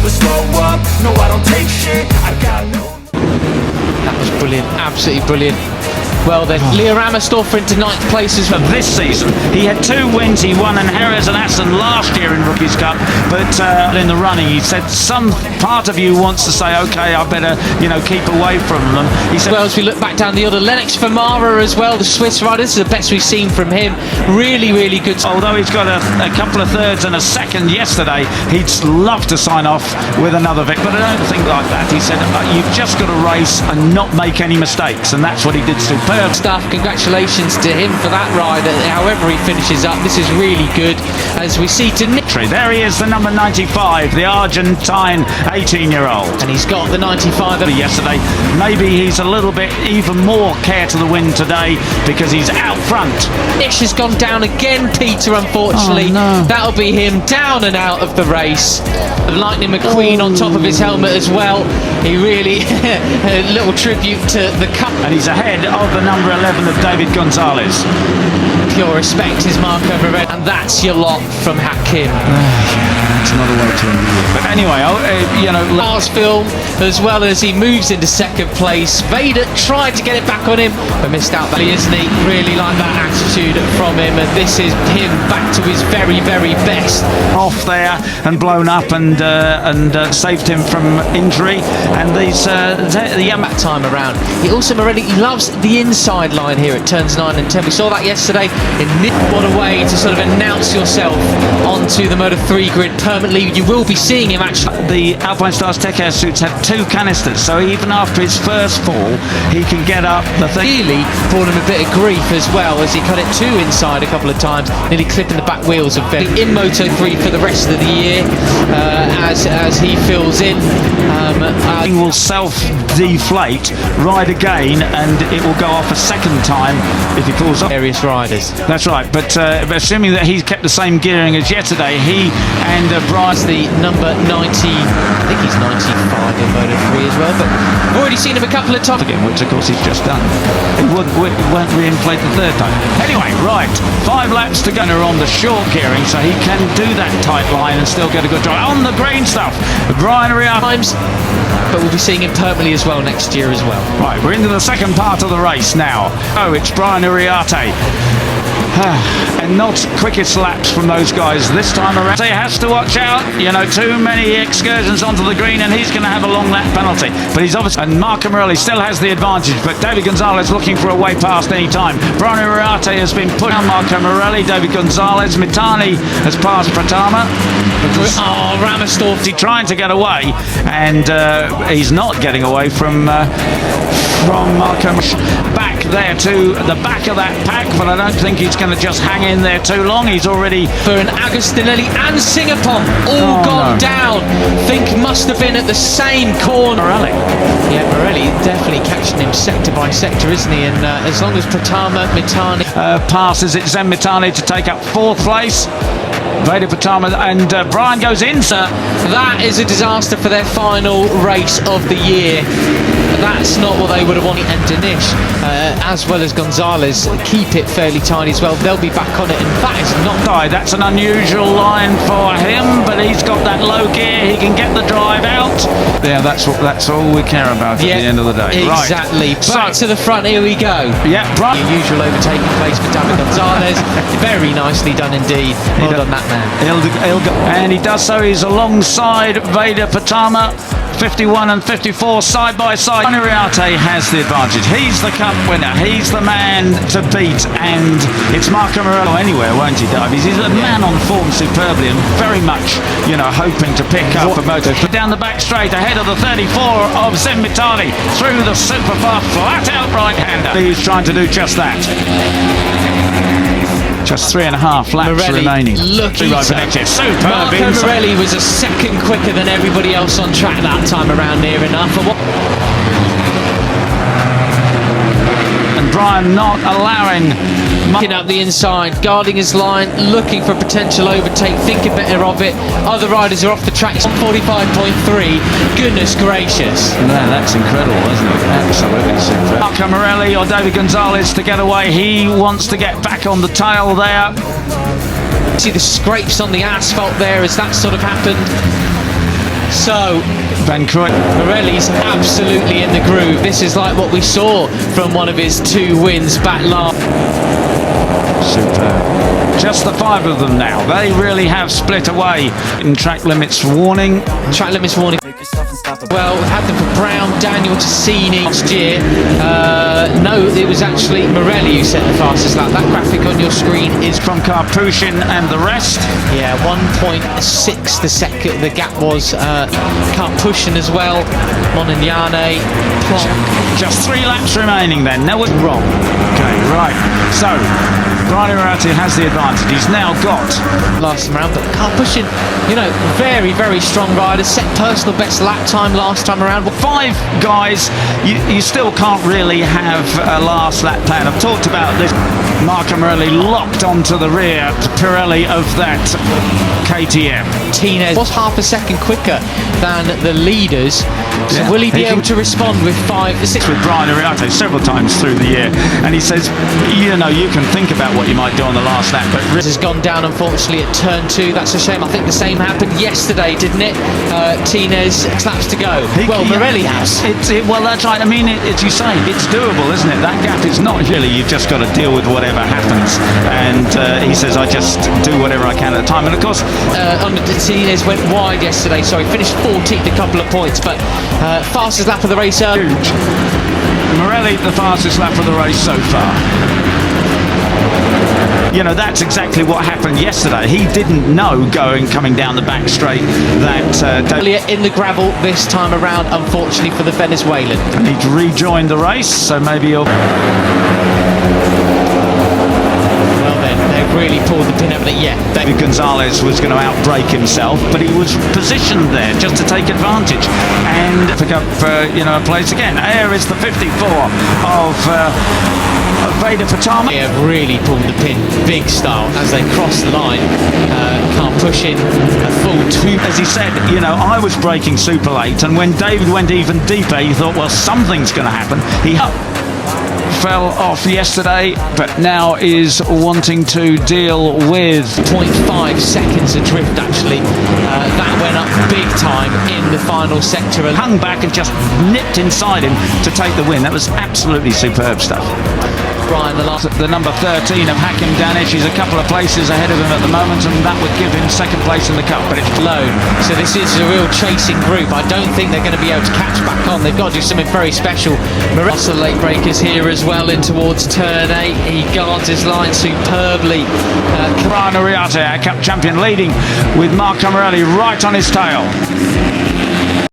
never slow up, no I don't take shit, I got no... That was brilliant, absolutely brilliant. Well then, Leo Ramersdorfer into 9th place as well. This season, he had 2 wins. He won in Jerez and Assen last year in Rookies Cup, but in the running, he said some part of you wants to say, okay, I better, keep away from them. He said, well, as we look back down the order, Lennox Vermara as well, the Swiss rider. This is the best we've seen from him. Really, really good. Although he's got a couple of thirds and a second yesterday, he'd love to sign off with another victory. But I don't think like that. He said, you've just got to race and not make any mistakes, and that's what he did superb stuff. Congratulations to him for that ride. However he finishes up, this is really good. As we see to Nick. There he is, the number 95, the Argentine 18-year-old. And he's got the 95 yesterday. Maybe he's a little bit even more care to the wind today because he's out front. Nish has gone down again, Peter, unfortunately. Oh, no. That'll be him down and out of the race. Lightning McQueen on top of his helmet as well. He really, a little tribute to the cup. And he's ahead of the number 11 of David Gonzalez. Pure respect is Marco Morelli, and that's your lot from Hakim. That's another way to end the year. But anyway, last film, as well as he moves into 2nd place. Veda tried to get it back on him, but missed out. Isn't he? Really like that attitude from him, and this is him back to his very, very best. Off there and blown up and saved him from injury. And that time around, he also Morelli loves the inside line here at turns 9 and 10. We saw that yesterday. What a way to sort of announce yourself onto the Moto3 grid permanently. You will be seeing him actually. The Alpine Stars Tech Air suits have 2 canisters, so even after his first fall, he can get up the thing. Really brought him a bit of grief as well, as he cut it too inside a couple of times, nearly clipping the back wheels of Veda. In Moto3 for the rest of the year, as he fills in. Will self-deflate, ride again, and it will go off a second time if he pulls off. Various riders. That's right, but assuming that he's kept the same gearing as yesterday, he and Brian's the number 90, I think he's 95 in Moto3 as well, but I've already seen him a couple of times again, which of course he's just done. He won't reinflate the 3rd time. Anyway, right, 5 laps to go on the short gearing, so he can do that tight line and still get a good drive on the green stuff. Brian Riat times, but we'll be seeing him permanently as well next year as well. Right, we're into the second part of the race now. Oh, it's Brian Uriarte. And not quickest laps from those guys this time around. He has to watch out, too many excursions onto the green, and he's going to have a long lap penalty. But he's obviously, and Marco Morelli still has the advantage, but David Gonzalez looking for a way past any time. Brian Uriarte has been put on Marco Morelli, David Gonzalez, Mitani has passed Pratama. Oh, Ramersdorfer trying to get away, and he's not getting away from Marco. Back there to the back of that pack, but I don't think he's going to just hang in there too long. He's already for an Agostinelli and Singapore all gone down. Think must have been at the same corner. Morelli. Yeah, Morelli definitely catching him sector by sector, isn't he? And as long as Pratama Mitani passes it, Zen Mitani to take up 4th place. Veda Pratama and Brian goes in. That is a disaster for their final race of the year. That's not what they would have wanted. And Danish, as well as Gonzalez, keep it fairly tight as well. They'll be back on it, and that is not. That's an unusual line for him, but he's got that low gear. He can get the drive out. Yeah, that's all we care about at the end of the day. Exactly. Right. Back to the front. Here we go. Yeah, Brian. Your usual overtaking place for David Gonzalez. Very nicely done indeed. Well done, that man. And he does so. He's alongside Veda Pratama. 51 and 54 side by side. Uriarte has the advantage. He's the cup winner. He's the man to beat, and it's Marco Morelli anywhere, won't he, Davies? He's a man on form superbly and very much, hoping to pick up a moto. Down the back straight ahead of the 34 of Zen Mitani through the super fast flat out right-hander. He's trying to do just that. Just 3.5 laps Morelli remaining. Looking superb. Marco Morelli was a second quicker than everybody else on track that time around, near enough. And Brian not allowing. Looking up the inside, guarding his line, looking for a potential overtake, thinking better of it. Other riders are off the track. 45.3. Goodness gracious. Man, that's incredible, isn't it? Absolutely superb. Marco Morelli or David Gonzalez to get away. He wants to get back on the tail there. See the scrapes on the asphalt there as that sort of happened. So Van Cruyff. Morelli's absolutely in the groove. This is like what we saw from one of his 2 wins back last. Superb. Just the 5 of them now. They really have split away. In track limits warning. Track limits warning. Well, we've had them for Brown, Daniel, Tassini last year. No, it was actually Morelli who set the fastest lap. That graphic on your screen is From Karpushin and the rest. Yeah, 1.6 the second. The gap was Karpushin as well. Monignane, Plonk. Just 3 laps remaining then. No one's wrong. Okay, right. So, Brian Irati has the advantage. He's now got Last time around, but Karpushin, you know, very, very strong rider. Set personal best lap time last time around. 5 guys. You still can't really have a last lap plan. I've talked about this. Marco Morelli locked onto the rear to Pirelli of that KTM. Martinez was half a second quicker than the leaders. So Yeah. will he be able to respond with 5 to 6? With Brian Irati several times through the year, and he says, you know, you can think about what you might do on the last lap, but This has gone down unfortunately at turn 2. That's a shame. I think the same happened yesterday, didn't it? Tinez, 6 laps to go. Well, Morelli has. Well, that's right. I mean, as you say, it's doable, isn't it? That gap is not really, you've just got to deal with whatever happens. And he says, I just do whatever I can at the time. And of course, Tinez went wide yesterday, so he finished 14th, a couple of points, but fastest lap of the race. huge. Morelli, the fastest lap of the race so far. You know, that's exactly what happened yesterday. He didn't know coming down the back straight that Earlier in the gravel this time around, unfortunately for the Venezuelan. he'd rejoined the race, so maybe he'll... Well then, they've really pulled the pin out of it. Yeah, David Gonzalez was going to outbrake himself, but he was positioned there just to take advantage and pick up, a place again. Here is the 54 of Veda Pratama. they have really pulled the pin big style as they cross the line. Can't push in a full 2. As he said, I was braking super late, and when David went even deeper, he thought, well, something's going to happen. He fell off yesterday, but now is wanting to deal with 0.5 seconds adrift actually. That went up big time in the final sector. hung back and just nipped inside him to take the win. That was absolutely superb stuff. Brian, The number 13 of Hakim Danish, he's a couple of places ahead of him at the moment, and that would give him second place in the cup, but it's low. So this is a real chasing group. I don't think they're going to be able to catch back on. They've got to do something very special. Marissa late breakers here as well in towards turn 8. He guards his line superbly. Brian Irati, our cup champion, leading with Marco Morelli right on his tail.